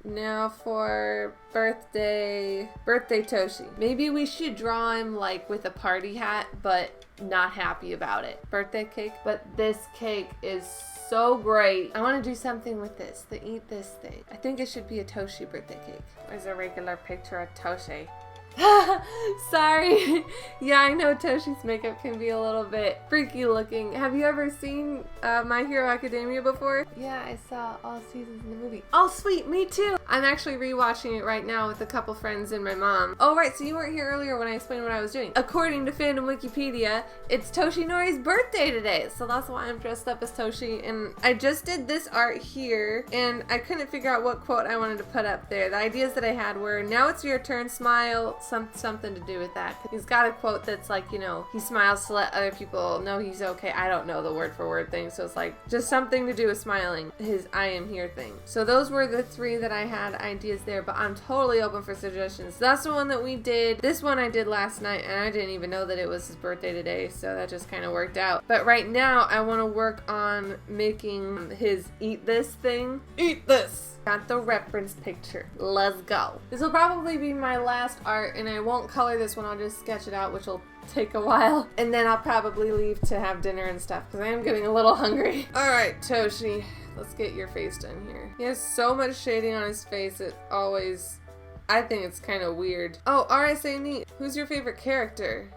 Now for birthday Toshi. Maybe we should draw him like with a party hat, but not happy about it. Birthday cake. But this cake is so great. I want to do something with this. The eat this thing. I think it should be a Toshi birthday cake. Where's a regular picture of Toshi? Sorry. Yeah, I know Toshi's makeup can be a little bit freaky looking. Have you ever seen My Hero Academia before? Yeah, I saw all seasons in the movie. Oh, sweet, me too. I'm actually rewatching it right now with a couple friends and my mom. Oh, right, so you weren't here earlier when I explained what I was doing. According to Fandom Wikipedia, it's Toshinori's birthday today, so that's why I'm dressed up as Toshi. And I just did this art here, and I couldn't figure out what quote I wanted to put up there. The ideas that I had were, now it's your turn, smile, something to do with that. He's got a quote that's like, you know, he smiles to let other people know he's okay. I don't know the word for word thing, so it's like just something to do with smiling. His I am here thing. So those were the three that I had ideas there, but I'm totally open for suggestions. That's the one that we did. This one I did last night, and I didn't even know that it was his birthday today, so that just kind of worked out. But right now, I want to work on making his eat this thing. Eat this! Got the reference picture. Let's go. This will probably be my last art, and I won't color this one. I'll just sketch it out, which will take a while. And then I'll probably leave to have dinner and stuff, because I am getting a little hungry. Alright, Toshi. Let's get your face done here. He has so much shading on his face, it always... I think it's kind of weird. Oh, RSA neat. Who's your favorite character?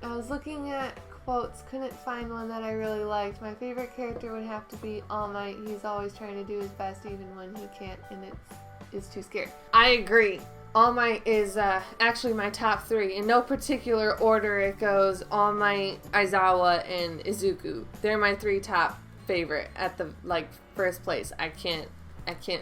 I was looking at quotes, couldn't find one that I really liked. My favorite character would have to be All Might. He's always trying to do his best even when he can't, and it's too scared. I agree. All Might is actually my top three. In no particular order it goes All Might, Aizawa, and Izuku. They're my three top favorite at the first place. I can't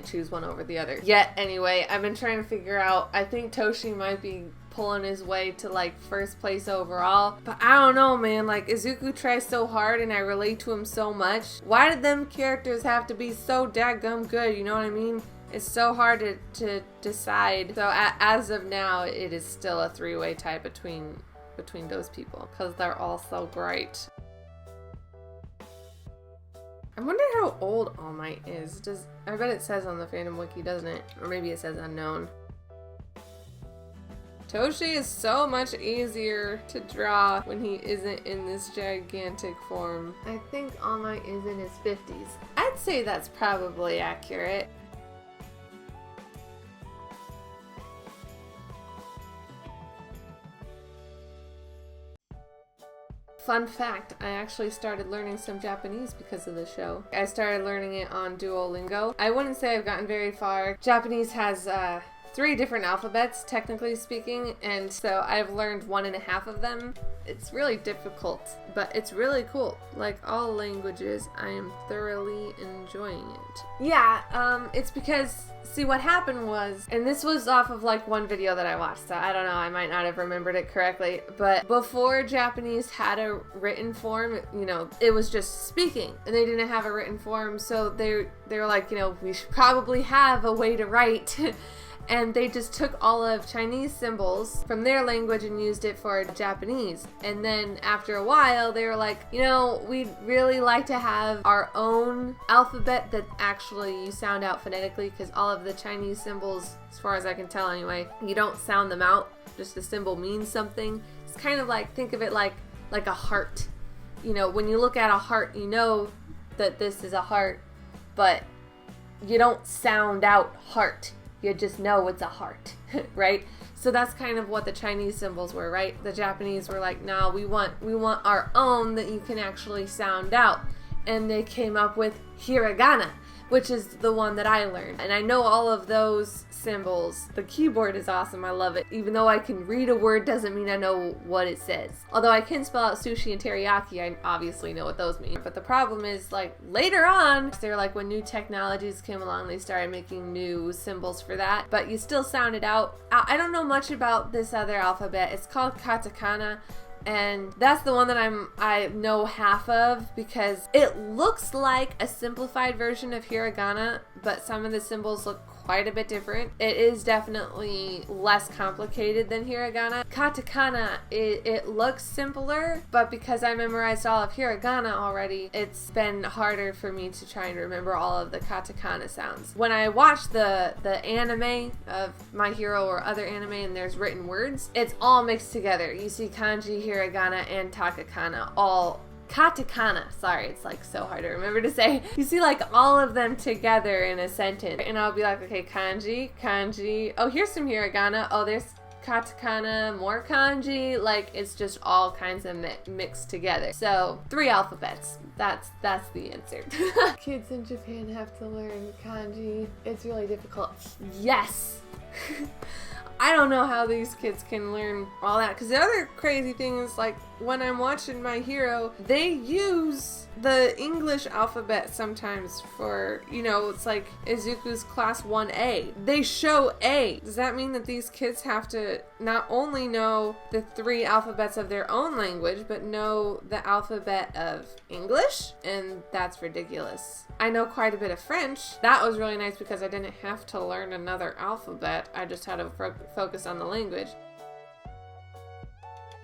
choose one over the other. Yet anyway, I've been trying to figure out, I think Toshi might be pulling his way to first place overall, but I don't know, man. Izuku tries so hard and I relate to him so much. Why did them characters have to be so dadgum good, you know what I mean? It's so hard to decide. So as of now, it is still a three-way tie between those people, because they're all so great. I wonder how old All Might is. I bet it says on the fandom wiki, doesn't it? Or maybe it says unknown. Toshi is so much easier to draw when he isn't in this gigantic form. I think All Might is in his 50s. I'd say that's probably accurate. Fun fact, I actually started learning some Japanese because of the show. I started learning it on Duolingo. I wouldn't say I've gotten very far. Japanese has 3 different alphabets, technically speaking, and so I've learned 1.5 of them. It's really difficult, but it's really cool. Like all languages, I am thoroughly enjoying it. Yeah, it's because, see, what happened was, and this was off of one video that I watched, so I don't know, I might not have remembered it correctly, but before Japanese had a written form, it was just speaking, and they didn't have a written form, so they were like, we should probably have a way to write. And they just took all of Chinese symbols from their language and used it for Japanese. And then after a while, they were like, we'd really like to have our own alphabet that actually you sound out phonetically, because all of the Chinese symbols, as far as I can tell anyway, you don't sound them out. Just the symbol means something. It's kind of like, think of it like a heart. When you look at a heart, you know that this is a heart, but you don't sound out heart. You just know it's a heart, right? So that's kind of what the Chinese symbols were, right? The Japanese were like, no, we want our own that you can actually sound out. And they came up with hiragana, which is the one that I learned. And I know all of those symbols. The keyboard is awesome. I love it. Even though I can read a word doesn't mean I know what it says. Although I can spell out sushi and teriyaki, I obviously know what those mean. But the problem is, later on, they're when new technologies came along, they started making new symbols for that. But you still sound it out. I don't know much about this other alphabet. It's called katakana. And that's the one that I know half of, because it looks like a simplified version of hiragana, but some of the symbols look quite a bit different. It is definitely less complicated than hiragana. Katakana, it looks simpler, but because I memorized all of hiragana already, it's been harder for me to try and remember all of the katakana sounds. When I watch the anime of My Hero or other anime and there's written words, it's all mixed together. You see kanji, hiragana, and takakana all katakana. Sorry, it's like so hard to remember to say. You see like all of them together in a sentence. And I'll be like, okay, kanji, kanji. Oh, here's some hiragana. Oh, there's katakana, more kanji. Like, it's just all kinds of mixed together. So 3 alphabets. That's the answer. Kids in Japan have to learn kanji. It's really difficult. Yes. I don't know how these kids can learn all that. Because the other crazy thing is, like, when I'm watching My Hero, they use the English alphabet sometimes for, you know, it's like Izuku's class 1A. They show A. Does that mean that these kids have to not only know the 3 alphabets of their own language, but know the alphabet of English? And that's ridiculous. I know quite a bit of French. That was really nice because I didn't have to learn another alphabet. I just had to focus on the language.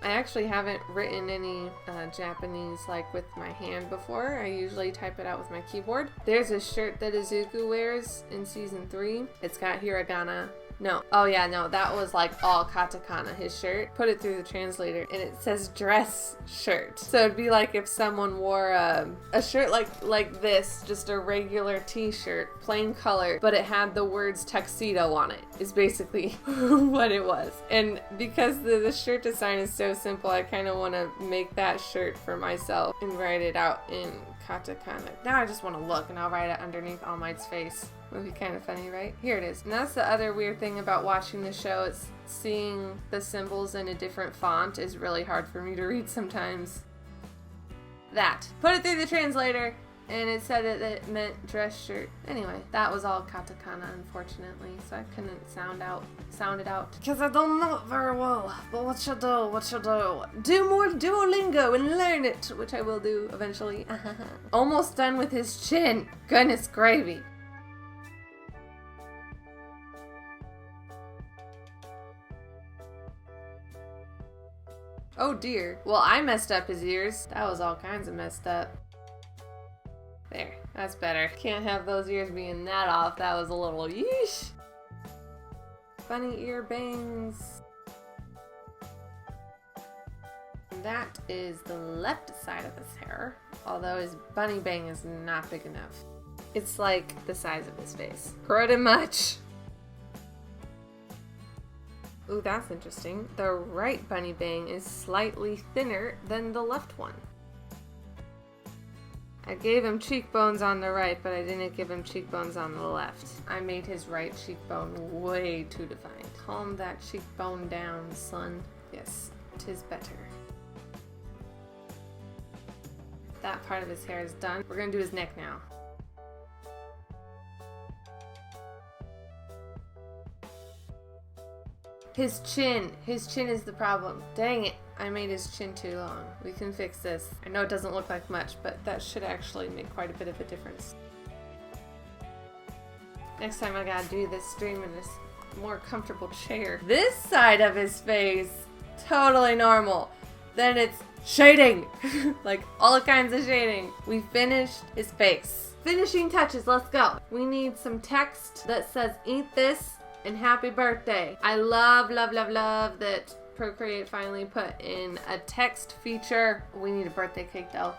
I actually haven't written any Japanese like with my hand before. I usually type it out with my keyboard. There's a shirt that Izuku wears in season 3. It's got hiragana. No. Oh yeah, no, that was like all katakana, his shirt. Put it through the translator and it says dress shirt. So it'd be like if someone wore a shirt like this, just a regular t-shirt, plain color, but it had the words tuxedo on it, is basically what it was. And because the shirt design is so simple, I kind of want to make that shirt for myself and write it out in katakana. Now I just want to look and I'll write it underneath All Might's face. Would be kind of funny, right? Here it is. And that's the other weird thing about watching the show. It's seeing the symbols in a different font is really hard for me to read sometimes. That. Put it through the translator and it said that it meant dress shirt. Anyway, that was all katakana, unfortunately, so I couldn't sound it out. Because I don't know it very well. But what you do? Do more Duolingo and learn it, which I will do eventually. Almost done with his chin. Goodness gravy. Oh dear. Well, I messed up his ears. That was all kinds of messed up. There, that's better. Can't have those ears being that off. That was a little yeesh. Bunny ear bangs. That is the left side of his hair, although his bunny bang is not big enough. It's like the size of his face. Pretty much. Ooh, that's interesting. The right bunny bang is slightly thinner than the left one. I gave him cheekbones on the right, but I didn't give him cheekbones on the left. I made his right cheekbone way too defined. Calm that cheekbone down, son. Yes, 'tis better. That part of his hair is done. We're gonna do his neck now. His chin is the problem. Dang it, I made his chin too long. We can fix this. I know it doesn't look like much, but that should actually make quite a bit of a difference. Next time I gotta do this stream in this more comfortable chair. This side of his face, totally normal. Then it's shading, like all kinds of shading. We finished his face. Finishing touches, let's go. We need some text that says eat this and happy birthday. I love that Procreate finally put in a text feature. We need a birthday cake though.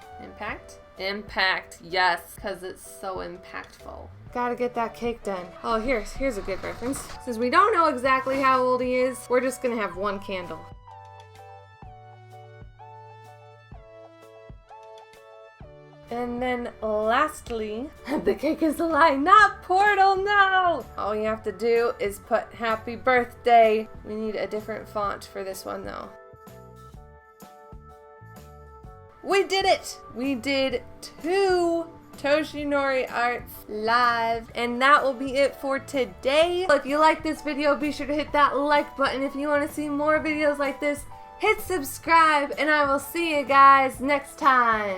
Impact, yes, because it's so impactful. Gotta get that cake done. Oh, here's a good reference. Since we don't know exactly how old he is, we're just gonna have one candle. And then lastly, the cake is a lie, not Portal, no! All you have to do is put happy birthday. We need a different font for this one though. We did it! We did 2 Toshinori arts live, and that will be it for today. If you like this video, be sure to hit that like button. If you want to see more videos like this, hit subscribe, and I will see you guys next time.